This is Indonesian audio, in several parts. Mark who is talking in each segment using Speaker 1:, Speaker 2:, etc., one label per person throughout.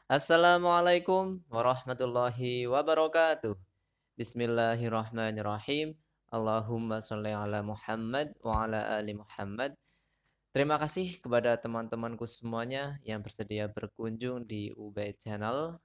Speaker 1: Assalamualaikum warahmatullahi wabarakatuh. Bismillahirrahmanirrahim. Allahumma sholli ala Muhammad wa ala ali Muhammad. Terima kasih kepada teman-temanku semuanya yang bersedia berkunjung di Ubay Channel.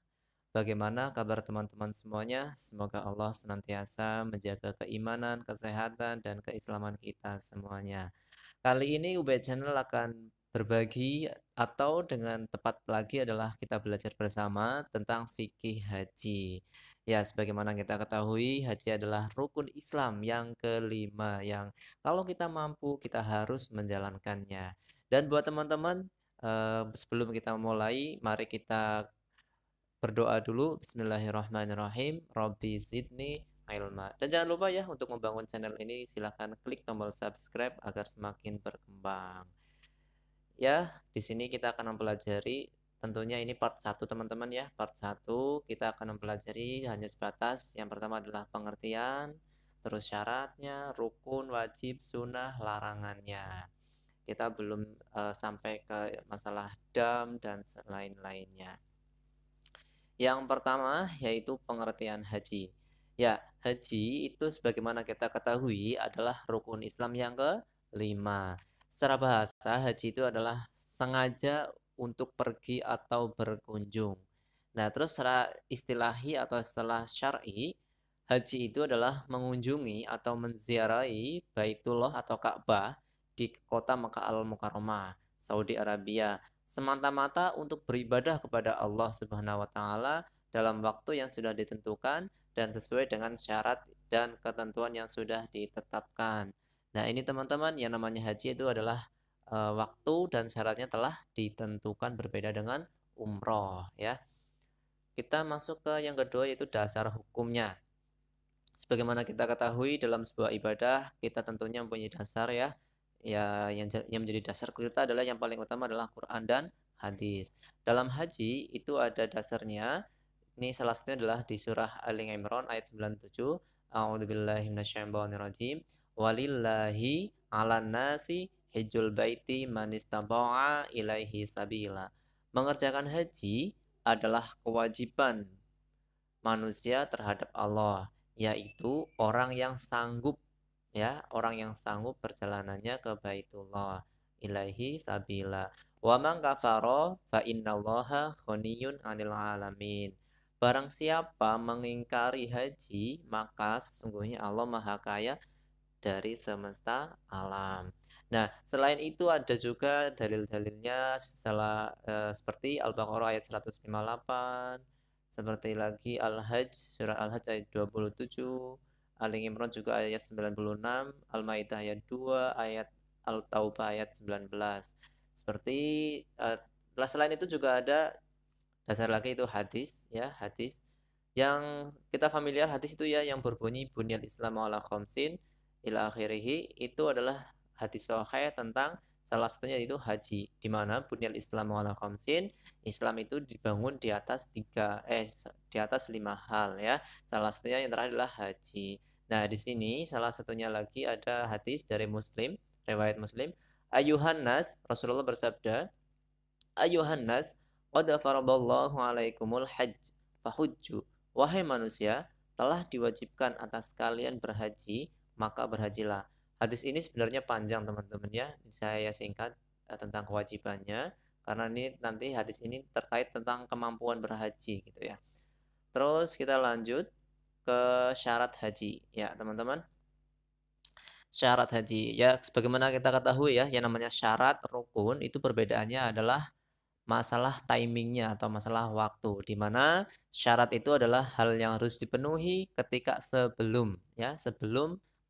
Speaker 1: Bagaimana kabar teman-teman semuanya? Semoga Allah senantiasa menjaga keimanan, kesehatan, dan keislaman kita semuanya. Kali ini Ubay Channel akan berbagi atau dengan tepat lagi adalah kita belajar bersama tentang fikih haji. Ya, sebagaimana kita ketahui, haji adalah rukun Islam yang kelima yang kalau kita mampu kita harus menjalankannya. Dan buat teman-teman, sebelum kita mulai, mari kita berdoa dulu. Bismillahirrahmanirrahim. Robbi zidni ilma. Dan jangan lupa ya untuk membangun channel ini silahkan klik tombol subscribe agar semakin berkembang. Ya, di sini kita akan mempelajari tentunya ini part 1 teman-teman ya. Part 1 kita akan mempelajari hanya sebatas yang pertama adalah pengertian, terus syaratnya, rukun, wajib, sunnah, larangannya. Kita belum sampai ke masalah dam dan lain-lainnya. Yang pertama yaitu pengertian haji. Ya, haji itu sebagaimana kita ketahui adalah rukun Islam yang kelima. Secara bahasa, haji itu adalah sengaja untuk pergi atau berkunjung. Nah, terus secara istilahi atau istilah syar'i, haji itu adalah mengunjungi atau menziarahi Baitullah atau Ka'bah di kota Makkah Al-Mukarramah, Saudi Arabia semata-mata untuk beribadah kepada Allah Subhanahu wa taala dalam waktu yang sudah ditentukan dan sesuai dengan syarat dan ketentuan yang sudah ditetapkan. Nah, ini teman-teman yang namanya haji itu adalah waktu dan syaratnya telah ditentukan berbeda dengan umroh ya. Kita masuk ke yang kedua yaitu dasar hukumnya. Sebagaimana kita ketahui dalam sebuah ibadah kita tentunya mempunyai dasar ya. Ya, yang menjadi dasar kita adalah yang paling utama adalah Quran dan hadis. Dalam haji itu ada dasarnya. Ini salah satunya adalah di surah Ali Imran ayat 97. A'udzubillahi minasyaitonirrajim. Walillahi 'alan nasi hijjul baiti man istata'a ilaihi sabila. Mengerjakan haji adalah kewajiban manusia terhadap Allah, yaitu orang yang sanggup ya, orang yang sanggup perjalanannya ke Baitullah ilaihi sabila. Wa man kafara fa innallaha ghaniyun 'anil alamin. Barang siapa mengingkari haji, maka sesungguhnya Allah Maha Kaya dari semesta alam. Nah, selain itu ada juga dalil-dalilnya seperti Al-Baqarah ayat 158, seperti lagi Al-Hajj, surah Al-Hajj ayat 27, Ali Imran juga ayat 96, Al-Maidah ayat 2, ayat Al-Taubah ayat 19. Seperti selain itu juga ada dasar lagi itu hadis ya, hadis yang kita familiar hadis itu ya yang berbunyi bunyal Islam ala khamsin ila akhirih itu adalah hadis sahih tentang salah satunya itu haji di mana bunyal Islam ala khamsin Islam itu dibangun di atas di atas 5 hal ya. Salah satunya yang terakhir adalah haji. Nah, di sini salah satunya lagi ada hadis dari Muslim, riwayat Muslim. Ayuhan nas, Rasulullah bersabda, Ayuhan nas, qad faradallahu alaikumul hajj, fahujju. Wahai manusia, telah diwajibkan atas kalian berhaji, maka berhajilah. Hadis ini sebenarnya panjang teman-teman ya. Saya singkat tentang kewajibannya karena ini nanti hadis ini terkait tentang kemampuan berhaji gitu ya. Terus kita lanjut ke syarat haji ya, teman-teman. Syarat haji ya sebagaimana kita ketahui ya, yang namanya syarat rukun itu perbedaannya adalah masalah timingnya atau masalah waktu, di mana syarat itu adalah hal yang harus dipenuhi ketika sebelum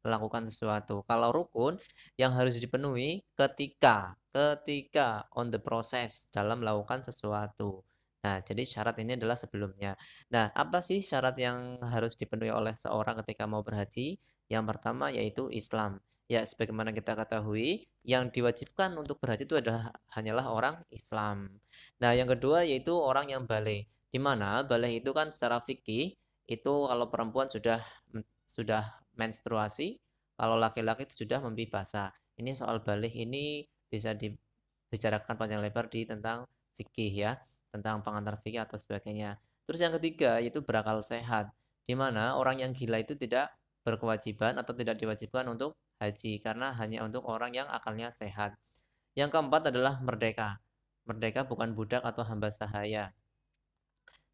Speaker 1: melakukan sesuatu. Kalau rukun yang harus dipenuhi ketika on the process dalam melakukan sesuatu. Nah, jadi syarat ini adalah sebelumnya. Nah, apa sih syarat yang harus dipenuhi oleh seorang ketika mau berhaji? Yang pertama yaitu Islam. Ya, sebagaimana kita ketahui, yang diwajibkan untuk berhaji itu adalah hanyalah orang Islam. Nah, yang kedua yaitu orang yang baligh. Di mana baligh itu kan secara fikih itu kalau perempuan sudah menstruasi, kalau laki-laki itu sudah membi basah. Ini soal baligh ini bisa dibicarakan panjang lebar di tentang fikih ya. tentang pengantar fikih atau sebagainya. Terus yang ketiga yaitu berakal sehat, di mana orang yang gila itu tidak berkewajiban atau tidak diwajibkan untuk haji karena hanya untuk orang yang akalnya sehat. Yang keempat adalah merdeka. Merdeka bukan budak atau hamba sahaya.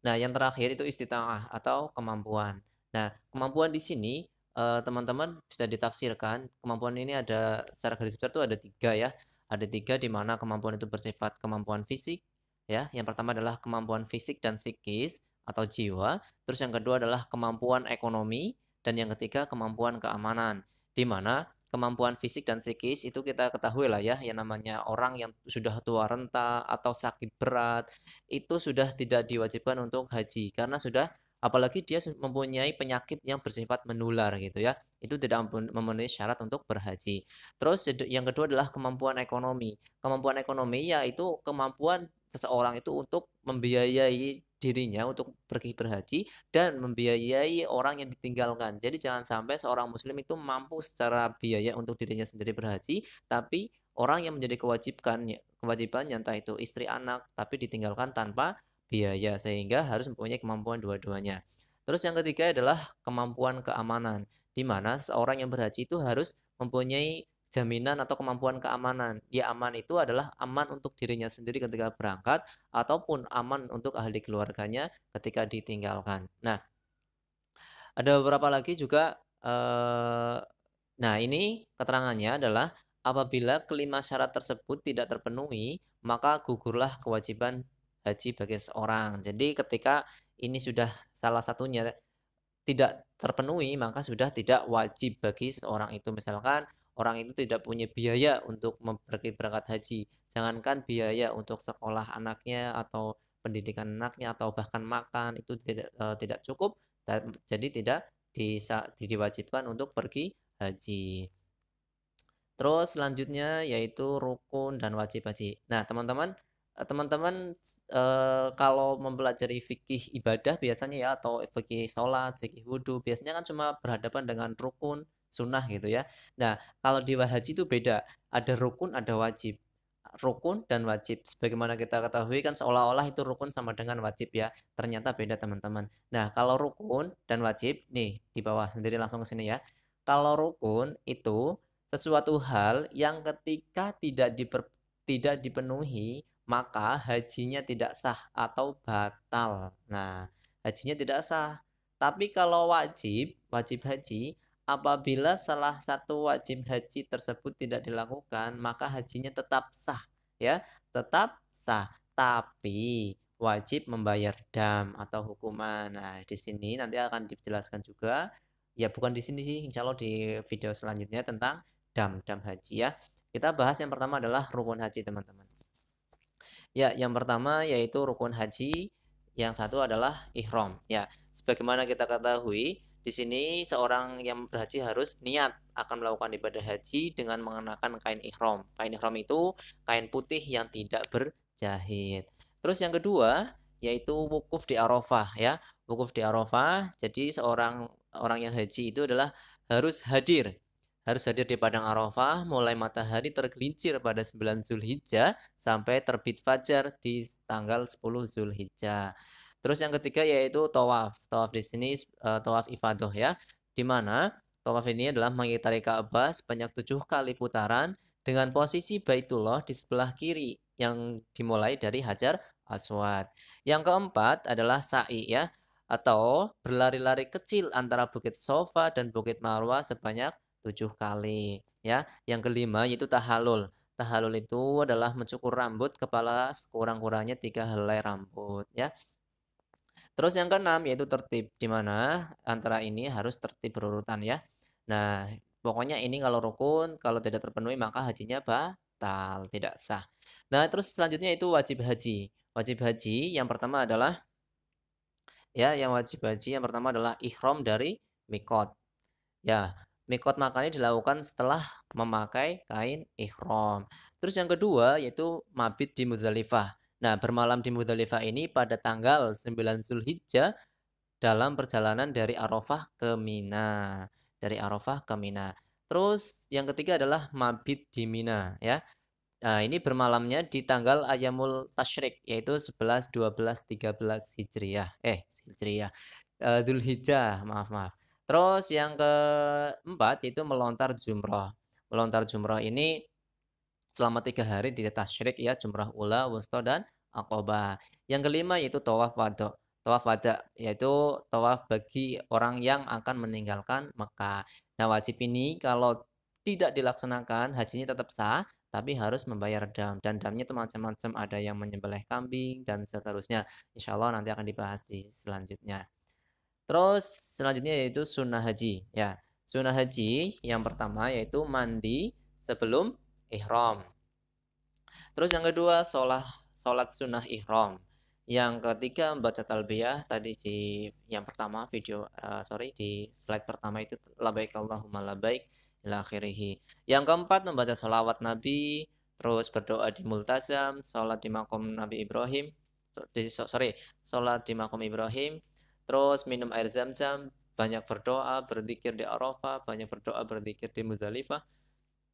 Speaker 1: Nah, yang terakhir itu istita'ah atau kemampuan. Nah, kemampuan di sini teman-teman bisa ditafsirkan. Kemampuan ini ada secara garis besar itu ada tiga ya. Ada tiga di mana kemampuan itu bersifat kemampuan fisik ya. Yang pertama adalah kemampuan fisik dan psikis atau jiwa. Terus yang kedua adalah kemampuan ekonomi dan yang ketiga kemampuan keamanan. Di mana kemampuan fisik dan psikis itu kita ketahui lah ya, yang namanya orang yang sudah tua renta atau sakit berat itu sudah tidak diwajibkan untuk haji karena sudah apalagi dia mempunyai penyakit yang bersifat menular gitu ya. Itu tidak memenuhi syarat untuk berhaji. Terus yang kedua adalah kemampuan ekonomi. Kemampuan ekonomi yaitu kemampuan seseorang itu untuk membiayai dirinya untuk pergi berhaji dan membiayai orang yang ditinggalkan. Jadi jangan sampai seorang muslim itu mampu secara biaya untuk dirinya sendiri berhaji, tapi orang yang menjadi kewajibannya entah itu istri anak tapi ditinggalkan tanpa biaya sehingga harus mempunyai kemampuan dua-duanya. Terus yang ketiga adalah kemampuan keamanan, di mana seorang yang berhaji itu harus mempunyai jaminan atau kemampuan keamanan. Ya, aman itu adalah aman untuk dirinya sendiri ketika berangkat ataupun aman untuk ahli keluarganya ketika ditinggalkan. Nah, ada beberapa lagi juga nah ini keterangannya adalah apabila kelima syarat tersebut tidak terpenuhi, maka gugurlah kewajiban haji bagi seorang. Jadi ketika ini sudah salah satunya tidak terpenuhi, maka sudah tidak wajib bagi seseorang itu. Misalkan orang itu tidak punya biaya untuk pergi berangkat haji. Jangankan biaya untuk sekolah anaknya atau pendidikan anaknya atau bahkan makan itu tidak cukup, jadi tidak diwajibkan untuk pergi haji. Terus selanjutnya yaitu rukun dan wajib haji. Nah, teman-teman kalau mempelajari fikih ibadah biasanya ya atau fikih sholat, fikih wudhu biasanya kan cuma berhadapan dengan rukun, sunnah gitu ya. Nah, kalau di haji itu beda, ada rukun, ada wajib. Rukun dan wajib. Sebagaimana kita ketahui kan seolah-olah itu rukun sama dengan wajib ya. Ternyata beda teman-teman. Nah, kalau rukun dan wajib, nih di bawah sendiri langsung ke sini ya. Kalau rukun itu sesuatu hal yang ketika tidak dipenuhi maka hajinya tidak sah atau batal. Nah, hajinya tidak sah. Tapi kalau wajib haji, apabila salah satu wajib haji tersebut tidak dilakukan, maka hajinya tetap sah, ya, tetap sah. Tapi wajib membayar dam atau hukuman. Nah, di sini nanti akan dijelaskan juga. Ya, bukan di sini sih, insya Allah di video selanjutnya tentang dam haji ya. Kita bahas yang pertama adalah rukun haji, teman-teman. Ya, yang pertama yaitu rukun haji, yang satu adalah ihram. Ya, sebagaimana kita ketahui, di sini seorang yang berhaji harus niat akan melakukan ibadah haji dengan mengenakan kain ihram. Kain ihram itu kain putih yang tidak berjahit. Terus yang kedua yaitu wukuf di Arafah ya. Wukuf di Arafah, jadi seorang orang yang haji itu adalah harus hadir di padang Arafah mulai matahari tergelincir pada 9 Zulhijjah sampai terbit fajar di tanggal 10 Zulhijjah. Terus yang ketiga yaitu tawaf. Tawaf di sini tawaf ifadah ya, di mana tawaf ini adalah mengitari Ka'bah sebanyak 7 kali putaran dengan posisi Baitullah di sebelah kiri yang dimulai dari Hajar Aswad. Yang keempat adalah sa'i ya, atau berlari-lari kecil antara Bukit Sofa dan Bukit Marwah sebanyak 7 kali ya. Yang kelima yaitu tahalul. Tahalul itu adalah mencukur rambut kepala sekurang-kurangnya 3 helai rambut ya. Terus yang keenam yaitu tertib, di mana antara ini harus tertib berurutan ya. Nah, pokoknya ini kalau rukun, kalau tidak terpenuhi maka hajinya batal, tidak sah. Nah, terus selanjutnya itu wajib haji. Wajib haji yang pertama adalah ya, yang wajib haji yang pertama adalah ihram dari mikot. Ya, mikot makanya dilakukan setelah memakai kain ihram. Terus yang kedua yaitu mabit di Muzdalifah. Nah, bermalam di Muzdalifah ini pada tanggal 9 Zulhijjah dalam perjalanan dari Arafah ke Mina. Dari Arafah ke Mina. Terus yang ketiga adalah mabit di Mina ya. Nah, ini bermalamnya di tanggal Ayyamul Tasyrik, yaitu 11, 12, 13 Hijriyah. Hijriyah. Dzulhijjah, maaf. Terus yang keempat yaitu melontar jumroh. Melontar jumroh ini selama 3 hari di tasyrik ya, jumrah ula, wusta, dan aqobah. Yang kelima yaitu tawaf wada. Tawaf wada yaitu tawaf bagi orang yang akan meninggalkan Mekah. Nah, wajib ini kalau tidak dilaksanakan hajinya tetap sah, tapi harus membayar dam. Dan damnya itu macam-macam, ada yang menyembelih kambing dan seterusnya. Insya Allah nanti akan dibahas di selanjutnya. Terus selanjutnya yaitu sunnah haji. Ya, sunnah haji yang pertama yaitu mandi sebelum ihram. Terus yang kedua sholat sunnah ihram. Yang ketiga membaca talbiyah tadi di yang pertama di slide pertama itu labbaik Allahumma labbaik ila akhirih. Yang keempat membaca sholawat Nabi, terus berdoa di multazam, sholat di makom Nabi Ibrahim, sholat di makom Ibrahim, terus minum air zam-zam, banyak berdoa, berzikir di Arafah, banyak berdoa, berzikir di Muzdalifah.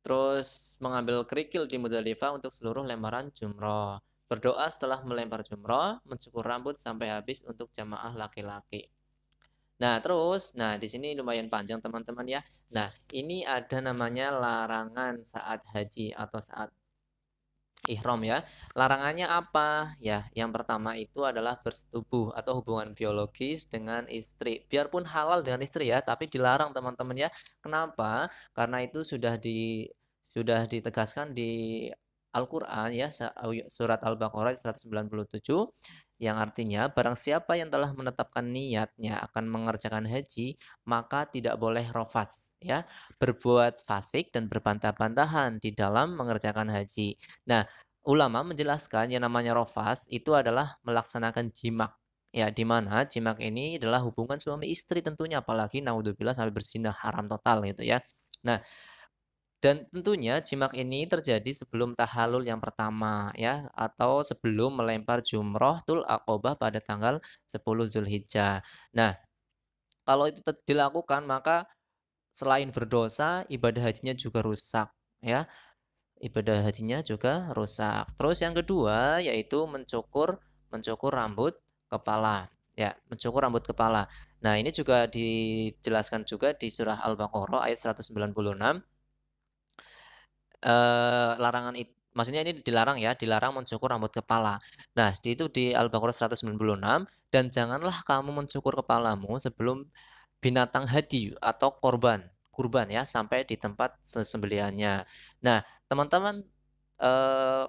Speaker 1: Terus mengambil kerikil di Muzdalifah untuk seluruh lemparan jumroh. Berdoa setelah melempar jumroh, mencukur rambut sampai habis untuk jamaah laki-laki. Nah, di sini lumayan panjang teman-teman ya. Nah, ini ada namanya larangan saat haji atau saat ihram ya. Larangannya apa? Ya, yang pertama itu adalah bersetubuh atau hubungan biologis dengan istri. Biarpun halal dengan istri ya, tapi dilarang teman-teman ya. Kenapa? Karena itu sudah ditegaskan di Al-Qur'an ya, surat Al-Baqarah 197 yang artinya barang siapa yang telah menetapkan niatnya akan mengerjakan haji, maka tidak boleh rofas ya, berbuat fasik dan berbantah-bantahan di dalam mengerjakan haji. Nah, ulama menjelaskan yang namanya rofas itu adalah melaksanakan jimak. Ya, di mana jimak ini adalah hubungan suami istri tentunya, apalagi naudzubillah sampai berzina haram total gitu ya. Nah, dan tentunya jimak ini terjadi sebelum tahalul yang pertama ya, atau sebelum melempar jumrohul aqobah pada tanggal 10 Zulhijjah. Nah, kalau itu dilakukan maka selain berdosa, ibadah hajinya juga rusak ya. Ibadah hajinya juga rusak. Terus yang kedua yaitu mencukur rambut kepala. Ya, mencukur rambut kepala. Nah, ini juga dijelaskan juga di surah Al-Baqarah ayat 196. Larangan maksudnya ini dilarang ya, dilarang mencukur rambut kepala. Nah, itu di Al-Baqarah 196, dan janganlah kamu mencukur kepalamu sebelum binatang hadi atau kurban ya, sampai di tempat sembelihannya. Nah, teman-teman,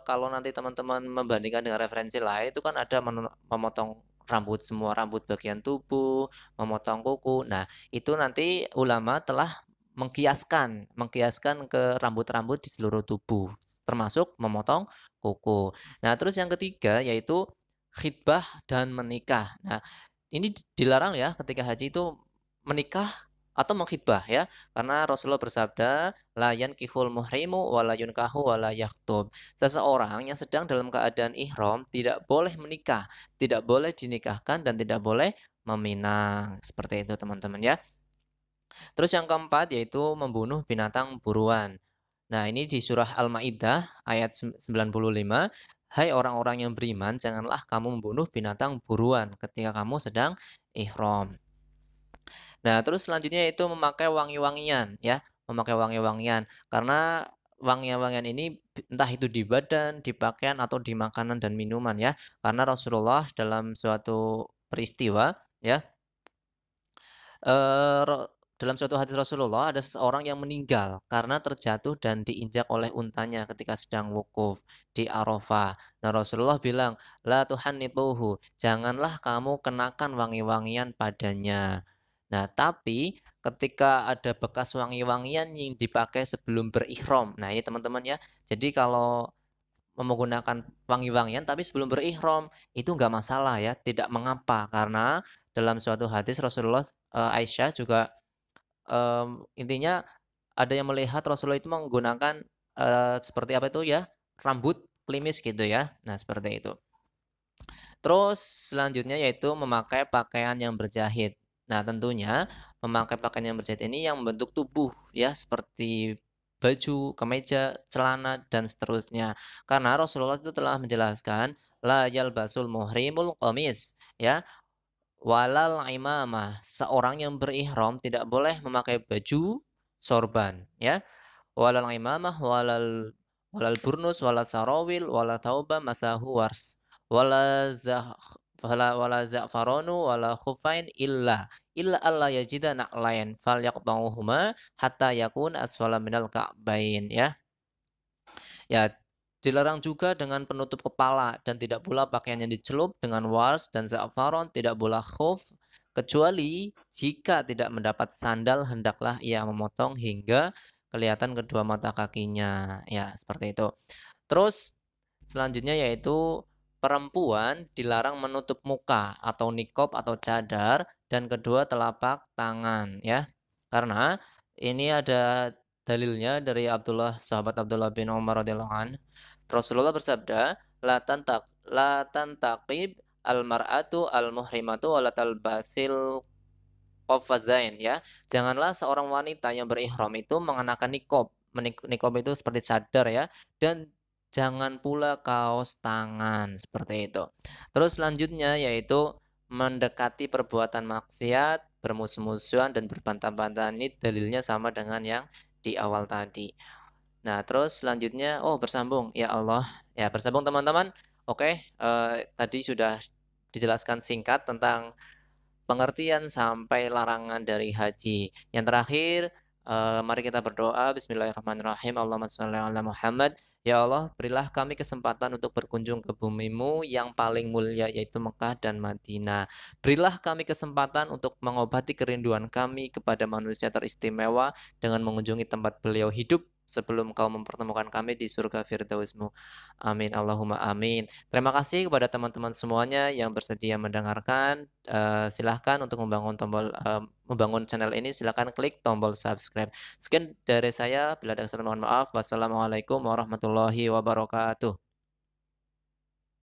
Speaker 1: kalau nanti teman-teman membandingkan dengan referensi lain itu kan ada memotong rambut, semua rambut bagian tubuh, memotong kuku. Nah, itu nanti ulama telah mengkiaskan ke rambut-rambut di seluruh tubuh, termasuk memotong kuku. Nah, terus yang ketiga yaitu khitbah dan menikah. Nah, ini dilarang ya ketika haji itu menikah atau mengkhitbah ya, karena Rasulullah bersabda, la yankihul muhrimu wa la yunkahu wa la yakhtub. Seseorang yang sedang dalam keadaan ihram tidak boleh menikah, tidak boleh dinikahkan, dan tidak boleh meminang. Seperti itu teman-teman ya. Terus yang keempat yaitu membunuh binatang buruan. Nah, ini di surah Al-Maidah ayat 95. Hai orang-orang yang beriman, janganlah kamu membunuh binatang buruan ketika kamu sedang ihram. Nah, terus selanjutnya itu memakai wangi-wangian ya, memakai wangi-wangian. Karena wangi-wangian ini entah itu di badan, di pakaian, atau di makanan dan minuman ya. Karena Rasulullah dalam suatu peristiwa ya, dalam suatu hadis Rasulullah ada seseorang yang meninggal karena terjatuh dan diinjak oleh untanya ketika sedang wukuf di Arafah. Nah, Rasulullah bilang, la tuhannituhu, janganlah kamu kenakan wangi-wangian padanya. Nah, tapi ketika ada bekas wangi-wangian yang dipakai sebelum berihram. Nah, ini teman-teman ya. Jadi kalau menggunakan wangi-wangian tapi sebelum berihram itu enggak masalah ya, tidak mengapa, karena dalam suatu hadis Rasulullah, Aisyah juga, intinya ada yang melihat Rasulullah itu menggunakan, seperti apa itu ya, rambut klimis gitu ya. Nah, seperti itu. Terus selanjutnya yaitu memakai pakaian yang berjahit. Nah, tentunya memakai pakaian yang berjahit ini yang membentuk tubuh ya, seperti baju, kemeja, celana, dan seterusnya. Karena Rasulullah itu telah menjelaskan, la yalbasul muhrimul qamis, ya, walal imamah. Seorang yang berihram tidak boleh memakai baju sorban, ya. Walal imamah walal burnus wala sarawil wala thauba masahu wars wala zah wala za'faranu wala khufain illa alla yajida na'lain falyaqta'uhuma hatta yakun asfala minal ka'bain, ya. Ya, dilarang juga dengan penutup kepala dan tidak pula pakaian yang dicelup dengan wars dan za'faron, tidak pula khuf, kecuali jika tidak mendapat sandal hendaklah ia memotong hingga kelihatan kedua mata kakinya. Ya, seperti itu. Terus selanjutnya yaitu perempuan dilarang menutup muka atau nikob atau cadar dan kedua telapak tangan, ya. Karena ini ada dalilnya dari sahabat Abdullah bin Umar radhiyallahu an. Rasulullah bersabda, la tantaqib al-mar'atu al-muhrimatu wa la talbasil qafazain, ya. Janganlah seorang wanita yang berihram itu mengenakan nikob. Nikob itu seperti cadar, ya, dan jangan pula kaos tangan seperti itu. Terus selanjutnya yaitu mendekati perbuatan maksiat, bermusuh-musuhan dan berbantah-bantahan. Ini dalilnya sama dengan yang di awal tadi. Nah, terus selanjutnya bersambung. Ya Allah. Ya, bersambung teman-teman. Oke, tadi sudah dijelaskan singkat tentang pengertian sampai larangan dari haji. Yang terakhir, mari kita berdoa. Bismillahirrahmanirrahim. Allahumma sholli ala Muhammad. Ya Allah, berilah kami kesempatan untuk berkunjung ke bumi-Mu yang paling mulia, yaitu Mekah dan Madinah. Berilah kami kesempatan untuk mengobati kerinduan kami kepada manusia teristimewa dengan mengunjungi tempat beliau hidup sebelum Kau mempertemukan kami di surga Firdaus-Mu. Amin. Allahumma amin. Terima kasih kepada teman-teman semuanya yang bersedia mendengarkan. Silahkan untuk membangun channel ini, silahkan klik tombol subscribe. Sekian dari saya, bila ada kesalahan mohon maaf. Wassalamualaikum warahmatullahi wabarakatuh.